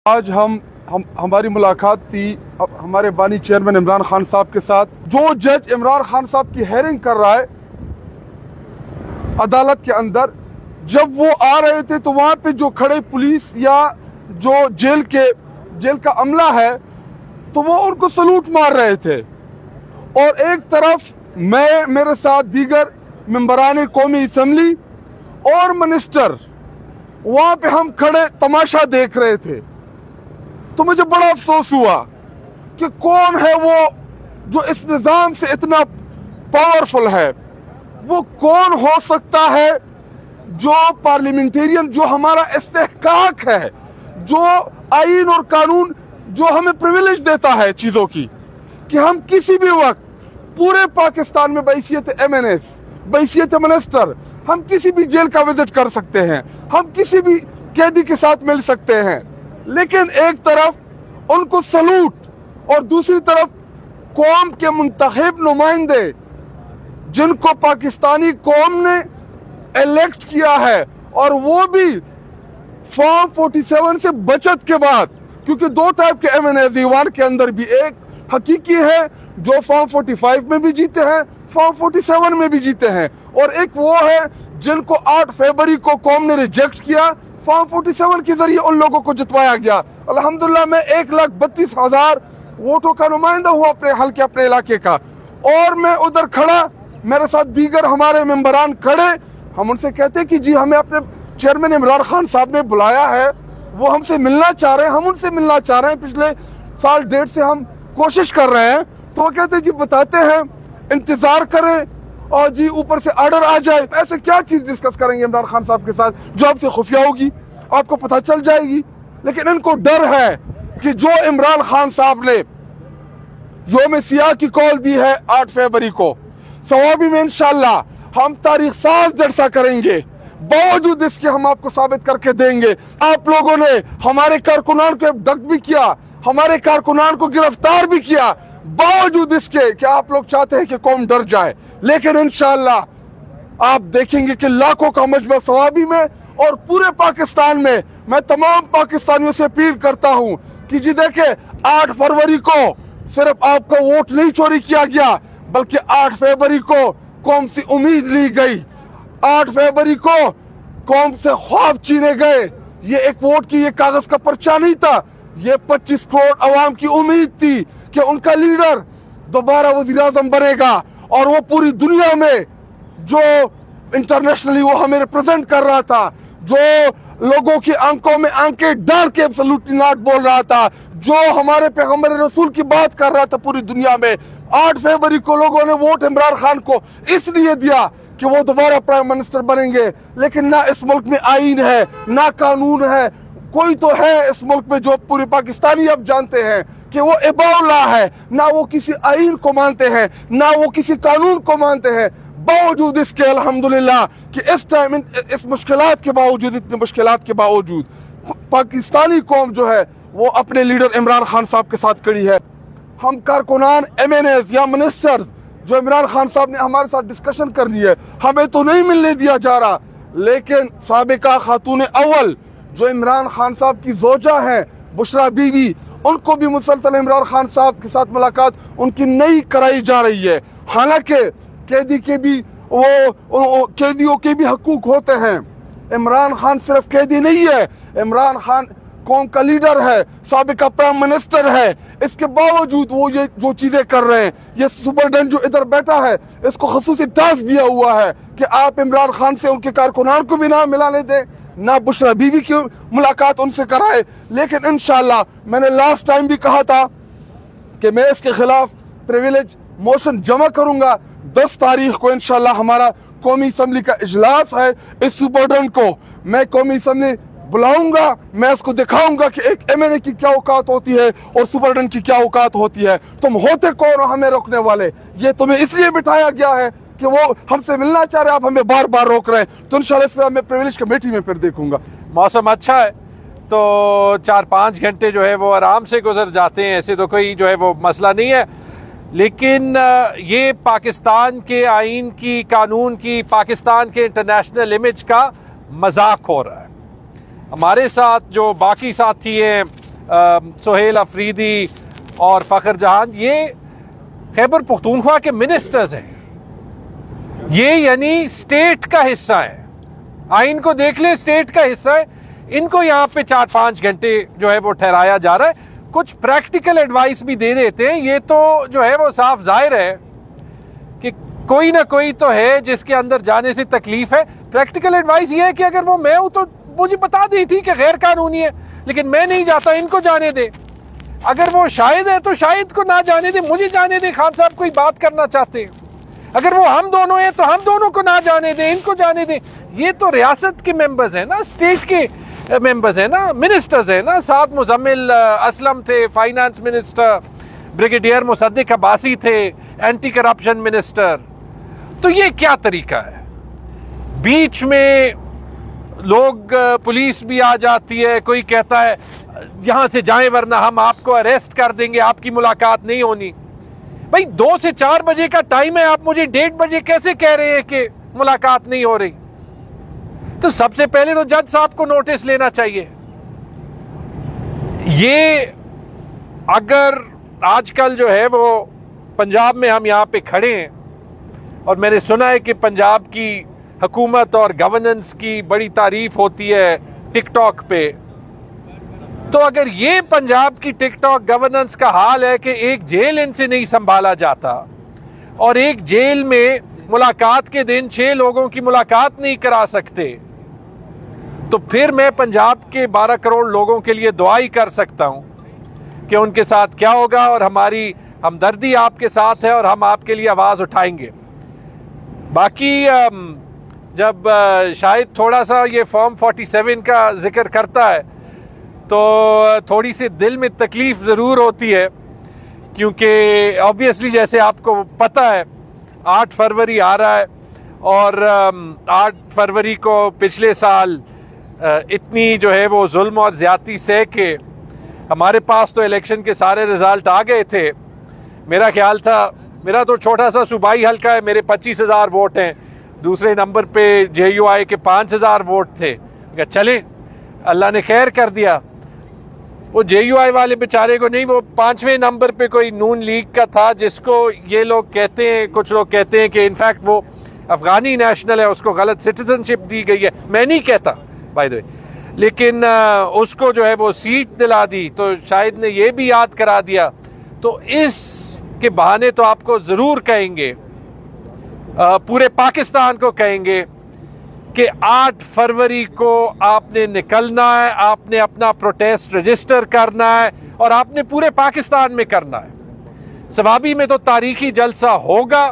آج ہماری ملاقات تھی ہمارے بانی چیئرمین عمران خان صاحب کے ساتھ. جو جج عمران خان صاحب کی ہیئرنگ کر رہا ہے عدالت کے اندر، جب وہ آ رہے تھے تو وہاں پہ جو کھڑے پولیس یا جو جیل کا عملہ ہے تو وہ ان کو سلوٹ مار رہے تھے، اور ایک طرف میرے ساتھ دیگر ممبران قومی اسمبلی اور منسٹر وہاں پہ ہم کھڑے تماشا دیکھ رہے تھے. تو مجھے بڑا افسوس ہوا کہ کون ہے وہ جو اس نظام سے اتنا پاورفل ہے. وہ کون ہو سکتا ہے جو پارلیمنٹیرین، جو ہمارا استحقاق ہے، جو آئین اور قانون جو ہمیں پریویلیج دیتا ہے چیزوں کی، کہ ہم کسی بھی وقت پورے پاکستان میں بحیثیت MNS، بحیثیت منسٹر، ہم کسی بھی جیل کا وزٹ کر سکتے ہیں، ہم کسی بھی قیدی کے ساتھ مل سکتے ہیں. لیکن ایک طرف ان کو سلوٹ اور دوسری طرف قوم کے منتخب نمائندے جن کو پاکستانی قوم نے الیکٹ کیا ہے، اور وہ بھی فارم 47 سے بچت کے بعد، کیونکہ دو ٹائپ کے MNAs ایوان کے اندر بھی، ایک حقیقی ہے جو فارم 45 میں بھی جیتے ہیں، فارم 47 میں بھی جیتے ہیں، اور ایک وہ ہے جن کو 8 فروری کو قوم نے ریجیکٹ کیا، فارم 47 کے ذریعے ان لوگوں کو جتوایا گیا. الحمدللہ میں 1,32,000 ووٹوں کا نمائندہ ہوا اپنے حلقے، اپنے علاقے کا، اور میں ادھر کھڑا، میرے ساتھ دیگر ہمارے ممبران کھڑے. ہم ان سے کہتے ہیں کہ جی ہمیں اپنے چیئرمین عمران خان صاحب نے بلایا ہے، وہ ہم سے ملنا چاہ رہے ہیں، ہم ان سے ملنا چاہ رہے ہیں، پچھلے سال ڈیڑھ سے ہم کوشش کر رہے ہیں. تو وہ کہتے ہیں جی بتاتے ہیں، انتظار کریں، اور جی اوپر سے آرڈر آ جائے. ایسے کیا چیز ڈسکس کریں گے عمران خان صاحب کے ساتھ جو آپ سے خفیہ ہوگی، آپ کو پتہ چل جائے گی. لیکن ان کو ڈر ہے کہ جو عمران خان صاحب نے یوم سیاہ کی کال دی ہے 8 فروری کو، ثوابی میں انشاءاللہ ہم تاریخ ساز جلسہ کریں گے. باوجود اس کے ہم آپ کو ثابت کر کے دیں گے. آپ لوگوں نے ہمارے کارکنان کو ابڈکٹ بھی کیا، ہمارے کارکنان کو گرفتار بھی کیا، باوجود اس کے کہ آپ لوگ چاہتے ہیں کہ قوم ڈر جائے. لیکن انشاءاللہ آپ دیکھیں گے کہ لاکھوں کا مجمع ثوابی میں اور پورے پاکستان میں تمام پاکستانیوں سے اپیل کرتا ہوں کہ جی دیکھیں، 8 فروری کو صرف آپ کا ووٹ نہیں چوری کیا گیا، بلکہ 8 فروری کو قوم سے امید لی گئی، 8 فروری کو قوم سے خواب چینے گئے. یہ ایک ووٹ کی، یہ کاغذ کا پرچہ نہیں تھا، یہ 25 کروڑ عوام کی امید تھی کہ ان کا لیڈر دوبارہ وزیر اعظم بنے گا، اور وہ پوری دنیا میں جو انٹرنیشنلی وہ ہمیں ریپرزینٹ کر رہا تھا، جو لوگوں کی آنکھوں میں آنکھیں ڈال کے ایبسولوٹلی ناٹ بول رہا تھا، جو ہمارے پیغمبر رسول کی بات کر رہا تھا پوری دنیا میں. 8 فروری کو لوگوں نے ووٹ عمران خان کو اس لیے دیا کہ وہ دوبارہ پرائم منسٹر بنیں گے. لیکن نہ اس ملک میں آئین ہے، نہ قانون ہے. کوئی تو ہے اس ملک میں جو پورے پاکستانی اب جانتے ہیں کہ وہ اباء اللہ ہے، نہ وہ کسی آئین کو مانتے ہیں، نہ وہ کسی قانون کو مانتے ہیں. باوجود اس کے الحمدللہ کہ اس ٹائم اس مشکلات کے باوجود، اتنے مشکلات کے باوجود، پاکستانی قوم جو ہے وہ اپنے لیڈر عمران خان صاحب کے ساتھ کڑی ہے. ہم کارکنان MNAs یا منسٹرز جو عمران خان صاحب نے ہمارے ساتھ ڈسکشن کرنی ہے، ہمیں تو نہیں ملنے دیا جا رہا. لیکن سابقہ خاتون اول جو عمران خان صاحب کی زوجہ ہیں بشرا بی بی، ان کو بھی مسلسل عمران خان صاحب کے ساتھ ملاقات ان کی نہیں کرائی جا رہی ہے. حالانکہ قیدی کے بھی قیدیوں کے بھی حقوق ہوتے ہیں. عمران خان صرف قیدی نہیں ہے، عمران خان قوم کا لیڈر ہے، سابقہ پرائم منسٹر ہے. اس کے باوجود وہ یہ جو چیزیں کر رہے ہیں، یہ سپرڈنٹ جو ادھر بیٹھا ہے اس کو خصوصی ٹاسک دیا ہوا ہے کہ آپ عمران خان سے ان کے کارکنان کو بھی نہ ملانے دیں، نہ بشرا بیوی کی ملاقات ان سے کرائے. لیکن انشاءاللہ میں نے لاسٹ ٹائم بھی کہا تھا کہ میں اس کے خلاف پریویلیج موشن جمع کروں گا. 10 تاریخ کو انشاءاللہ ہمارا قومی اسمبلی کا اجلاس ہے. اس سپرڈنٹ کو میں قومی اسمبلی بلاؤں گا، میں اس کو دکھاؤں گا کہ ایک MNA کی کیا اوقات ہوتی ہے اور سپرڈنٹ کی کیا اوقات ہوتی ہے. تم ہوتے کون ہو ہمیں روکنے والے؟ یہ تمہیں اس لیے بٹھایا گیا ہے کہ وہ ہم سے ملنا چاہ رہے ہیں، آپ ہمیں بار بار روک رہے ہیں. تو انشاءاللہ اس میں میں پریویلیج کمیٹی میں پھر دیکھوں گا. موسم اچھا ہے تو 4-5 گھنٹے جو ہے وہ آرام سے گزر جاتے ہیں، ایسے تو کوئی جو ہے وہ مسئلہ نہیں ہے. لیکن یہ پاکستان کے آئین کی، قانون کی، پاکستان کے انٹرنیشنل امیج کا مذاق ہو رہا ہے. ہمارے ساتھ جو باقی ساتھی ہیں سہیل افریدی اور فخر جہان، یہ خیبر پختونخوا کے منسٹرز ہیں، یہ یعنی اسٹیٹ کا حصہ ہے، آئین کو دیکھ لیں اسٹیٹ کا حصہ ہے، ان کو یہاں پہ 4-5 گھنٹے جو ہے وہ ٹھہرایا جا رہا ہے، کچھ پریکٹیکل ایڈوائس بھی دے دیتے ہیں۔ یہ تو جو ہے وہ صاف ظاہر ہے کہ کوئی نہ کوئی تو ہے جس کے اندر جانے سے تکلیف ہے۔ پریکٹیکل ایڈوائس یہ ہے کہ اگر وہ میں ہوں تو مجھے بتا دیں، ٹھیک ہے غیر قانونی ہے، لیکن میں نہیں جاتا، ان کو جانے دیں۔ اگر وہ شاہد ہے تو شاہد کو نہ جانے دیں، مجھے جانے دیں، خان صاحب کوئی بات کرنا چاہتے ہیں۔ اگر وہ ہم دونوں ہیں تو ہم دونوں کو نہ جانے دیں، ان کو جانے دیں۔ یہ تو ریاست کے ممبرز ہیں نا، اسٹیٹ کے ممبرز ہیں نا، منسٹرز ہیں نا۔ ساتھ مزمل اسلم تھے فائنانس منسٹر، بریگیڈیئر مصدق عباسی تھے اینٹی کرپشن منسٹر۔ تو یہ کیا طریقہ ہے؟ بیچ میں لوگ پولیس بھی آ جاتی ہے، کوئی کہتا ہے یہاں سے جائیں ورنہ ہم آپ کو اریسٹ کر دیں گے، آپ کی ملاقات نہیں ہونی۔ بھائی 2 سے 4 بجے کا ٹائم ہے، آپ مجھے 1:30 بجے کیسے کہہ رہے ہیں کہ ملاقات نہیں ہو رہی؟ تو سب سے پہلے تو جج صاحب کو نوٹس لینا چاہیے۔ یہ اگر آج کل جو ہے وہ پنجاب میں ہم یہاں پہ کھڑے ہیں اور میں نے سنا ہے کہ پنجاب کی حکومت اور گورننس کی بڑی تعریف ہوتی ہے ٹک ٹاک پہ، تو اگر یہ پنجاب کی ٹک ٹاک گورننس کا حال ہے کہ ایک جیل ان سے نہیں سنبھالا جاتا اور ایک جیل میں ملاقات کے دن 6 لوگوں کی ملاقات نہیں کرا سکتے، تو پھر میں پنجاب کے 12 کروڑ لوگوں کے لیے دعا ہی کر سکتا ہوں کہ ان کے ساتھ کیا ہوگا، اور ہماری ہمدردی آپ کے ساتھ ہے اور ہم آپ کے لیے آواز اٹھائیں گے۔ باقی جب شاید تھوڑا سا یہ فارم 47 کا ذکر کرتا ہے تو تھوڑی سی دل میں تکلیف ضرور ہوتی ہے، کیونکہ آبویسلی جیسے آپ کو پتہ ہے 8 فروری آ رہا ہے، اور 8 فروری کو پچھلے سال اتنی جو ہے وہ ظلم اور زیادتی سے کہ ہمارے پاس تو الیکشن کے سارے رزلٹ آ گئے تھے۔ میرا خیال تھا، میرا تو چھوٹا سا صوبائی حلقہ ہے، میرے 25,000 ووٹ ہیں، دوسرے نمبر پہ JUI کے 5,000 ووٹ تھے۔ چلیں اللہ نے خیر کر دیا، وہ JUI والے بیچارے کو نہیں، وہ 5ویں نمبر پہ کوئی نون لیگ کا تھا جس کو یہ لوگ کہتے ہیں، کچھ لوگ کہتے ہیں کہ انفیکٹ وہ افغانی نیشنل ہے، اس کو غلط سٹیزن شپ دی گئی ہے۔ میں نہیں کہتا بائی دی وے، لیکن اس کو جو ہے وہ سیٹ دلا دی، تو شاید نے یہ بھی یاد کرا دیا۔ تو اس کے بہانے تو آپ کو ضرور کہیں گے، پورے پاکستان کو کہیں گے کہ 8 فروری کو آپ نے نکلنا ہے، آپ نے اپنا پروٹیسٹ رجسٹر کرنا ہے، اور آپ نے پورے پاکستان میں کرنا ہے۔ سوابی میں تو تاریخی جلسہ ہوگا،